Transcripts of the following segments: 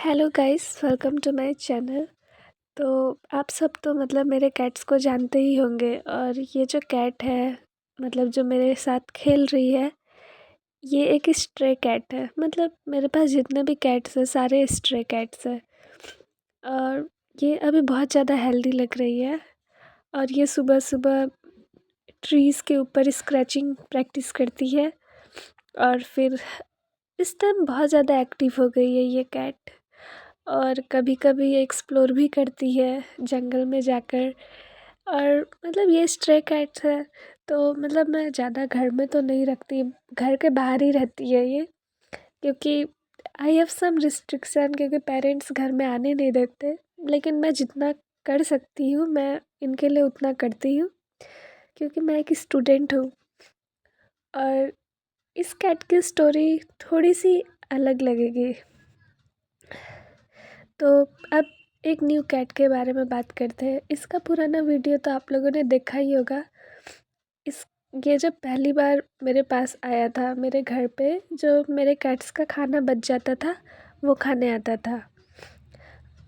Hello guys, welcome to my channel. तो आप सब तो मतलब मेरे कैट्स को जानते ही होंगे। और ये जो कैट है मतलब जो मेरे साथ खेल रही है, ये एक स्ट्रे कैट है। मतलब मेरे पास जितने भी कैट्स हैं सारे स्ट्रे कैट्स हैं। और ये अभी बहुत ज़्यादा हेल्दी लग रही है। और ये सुबह सुबह ट्रीज़ के ऊपर स्क्रैचिंग प्रैक्टिस करती है। और फिर इस टाइम बहुत ज़्यादा एक्टिव हो गई है ये कैट। और कभी कभी एक्सप्लोर भी करती है जंगल में जाकर। और मतलब ये स्ट्रे कैट्स है, तो मतलब मैं ज़्यादा घर में तो नहीं रखती, घर के बाहर ही रहती है ये। क्योंकि आई हैव सम रिस्ट्रिक्शन, क्योंकि पेरेंट्स घर में आने नहीं देते। लेकिन मैं जितना कर सकती हूँ मैं इनके लिए उतना करती हूँ, क्योंकि मैं एक स्टूडेंट हूँ। और इस कैट की स्टोरी थोड़ी सी अलग लगेगी। तो अब एक न्यू कैट के बारे में बात करते हैं। इसका पुराना वीडियो तो आप लोगों ने देखा ही होगा। इस ये जब पहली बार मेरे पास आया था मेरे घर पे, जो मेरे कैट्स का खाना बच जाता था वो खाने आता था।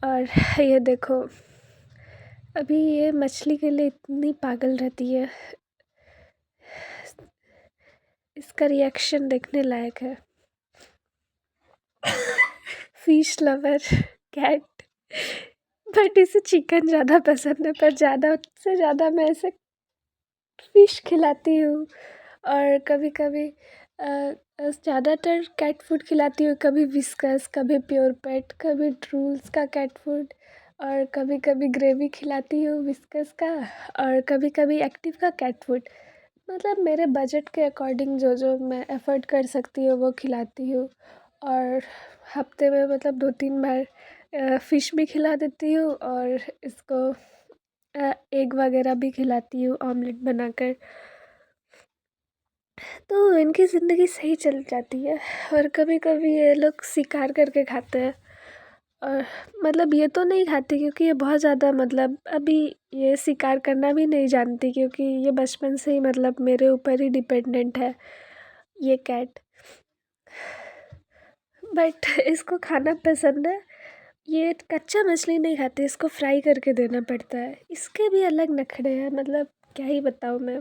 और ये देखो, अभी ये मछली के लिए इतनी पागल रहती है, इसका रिएक्शन देखने लायक है। फिश लवर कैट, बट इसे चिकन ज़्यादा पसंद है, पर ज़्यादा से ज़्यादा मैं इसे फ़िश खिलाती हूँ। और कभी कभी ज़्यादातर कैट फूड खिलाती हूँ, कभी विस्कस, कभी प्योर पेट, कभी ट्रूल्स का कैट फूड। और कभी कभी ग्रेवी खिलाती हूँ विस्कस का। और कभी कभी एक्टिव का कैट फूड। मतलब मेरे बजट के अकॉर्डिंग जो जो मैं अफोर्ड कर सकती हूँ वो खिलाती हूँ। और हफ्ते में मतलब 2-3 बार फ़िश भी खिला देती हूँ, और इसको एग वगैरह भी खिलाती हूँ ऑमलेट बनाकर। तो इनकी ज़िंदगी सही चल जाती है। और कभी कभी ये लोग शिकार करके खाते हैं। और मतलब ये तो नहीं खाती, क्योंकि ये बहुत ज़्यादा मतलब अभी ये शिकार करना भी नहीं जानती, क्योंकि ये बचपन से ही मतलब मेरे ऊपर ही डिपेंडेंट है ये कैट। बट इसको खाना पसंद है। ये कच्चा मछली नहीं खाती, इसको फ्राई करके देना पड़ता है। इसके भी अलग नखरे हैं, मतलब क्या ही बताऊँ मैं।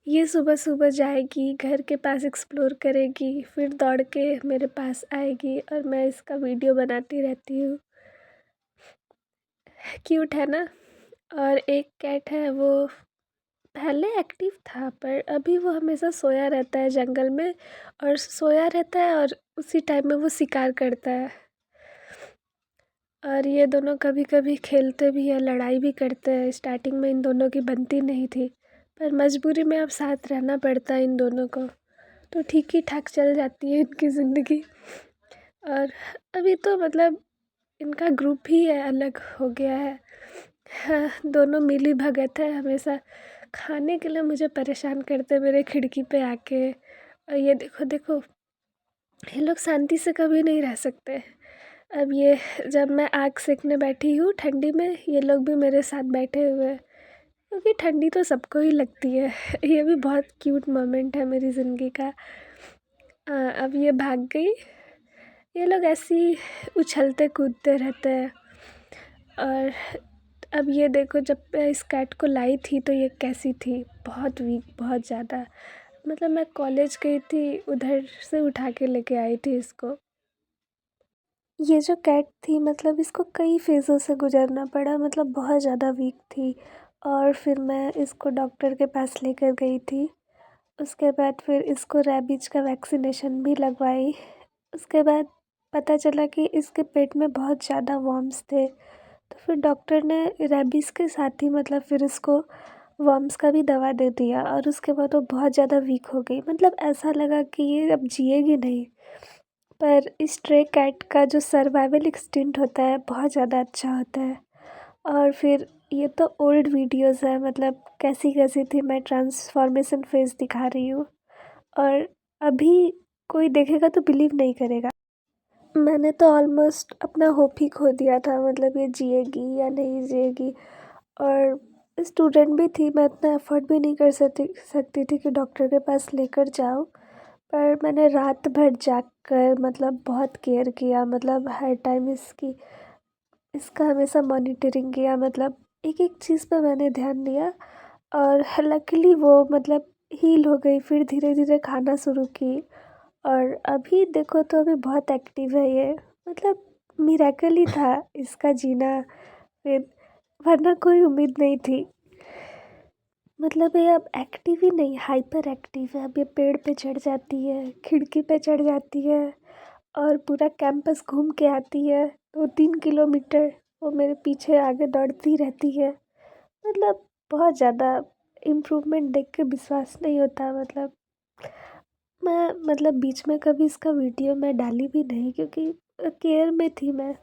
ये सुबह सुबह जाएगी, घर के पास एक्सप्लोर करेगी, फिर दौड़ के मेरे पास आएगी, और मैं इसका वीडियो बनाती रहती हूँ। क्यूट है ना। और एक कैट है, वो पहले एक्टिव था पर अभी वो हमेशा सोया रहता है जंगल में। और सोया रहता है और उसी टाइम में वो शिकार करता है। और ये दोनों कभी कभी खेलते भी हैं, लड़ाई भी करते हैं। स्टार्टिंग में इन दोनों की बनती नहीं थी, पर मजबूरी में अब साथ रहना पड़ता है इन दोनों को। तो ठीक ही ठाक चल जाती है इनकी ज़िंदगी। और अभी तो मतलब इनका ग्रुप ही है, अलग हो गया है। हाँ, दोनों मिली भगत है, हमेशा खाने के लिए मुझे परेशान करते मेरे खिड़की पे आके। और ये देखो देखो, ये लोग शांति से कभी नहीं रह सकते। अब ये जब मैं आग सेकने बैठी हूँ ठंडी में, ये लोग भी मेरे साथ बैठे हुए हैं, क्योंकि ठंडी तो सबको ही लगती है। ये भी बहुत क्यूट मोमेंट है मेरी ज़िंदगी का। अब ये भाग गई। ये लोग ऐसे ही उछलते कूदते रहते हैं। और अब ये देखो, जब मैं इस कैट को लाई थी तो ये कैसी थी, बहुत वीक, बहुत ज़्यादा। मतलब मैं कॉलेज गई थी, उधर से उठा के लेके आई थी इसको। ये जो कैट थी मतलब इसको कई फेज़ों से गुजरना पड़ा, मतलब बहुत ज़्यादा वीक थी। और फिर मैं इसको डॉक्टर के पास लेकर गई थी। उसके बाद फिर इसको रैबीज का वैक्सीनेशन भी लगवाई। उसके बाद पता चला कि इसके पेट में बहुत ज़्यादा वर्म्स थे। तो फिर डॉक्टर ने रैबीज़ के साथ ही मतलब फिर इसको वर्म्स का भी दवा दे दिया। और उसके बाद वो बहुत ज़्यादा वीक हो गई, मतलब ऐसा लगा कि ये अब जिएगी नहीं। पर इस स्ट्रे कैट का जो सर्वाइवल इंस्टिंक्ट होता है बहुत ज़्यादा अच्छा होता है। और फिर ये तो ओल्ड वीडियोस है, मतलब कैसी कैसी थी, मैं ट्रांसफॉर्मेशन फेज़ दिखा रही हूँ। और अभी कोई देखेगा तो बिलीव नहीं करेगा। मैंने तो ऑलमोस्ट अपना होप ही खो दिया था, मतलब ये जिएगी या नहीं जिएगी। और स्टूडेंट भी थी, मैं इतना एफर्ट भी नहीं कर सकती थी कि डॉक्टर के पास लेकर जाऊँ। पर मैंने रात भर जाग कर मतलब बहुत केयर किया, मतलब हर टाइम इसका हमेशा मॉनिटरिंग किया, मतलब एक एक चीज़ पे मैंने ध्यान दिया। और लकीली वो मतलब हील हो गई, फिर धीरे धीरे खाना शुरू की। और अभी देखो तो अभी बहुत एक्टिव है ये, मतलब मिरेकल ही था इसका जीना फिर, वरना कोई उम्मीद नहीं थी। मतलब ये अब एक्टिव ही नहीं, हाइपर एक्टिव है। अब ये पेड़ पे चढ़ जाती है, खिड़की पे चढ़ जाती है, और पूरा कैंपस घूम के आती है 2-3 किलोमीटर। वो मेरे पीछे आगे दौड़ती रहती है। मतलब बहुत ज़्यादा इम्प्रूवमेंट देख के विश्वास नहीं होता। मतलब मैं मतलब बीच में कभी इसका वीडियो मैं डाली भी नहीं, क्योंकि केयर में थी मैं।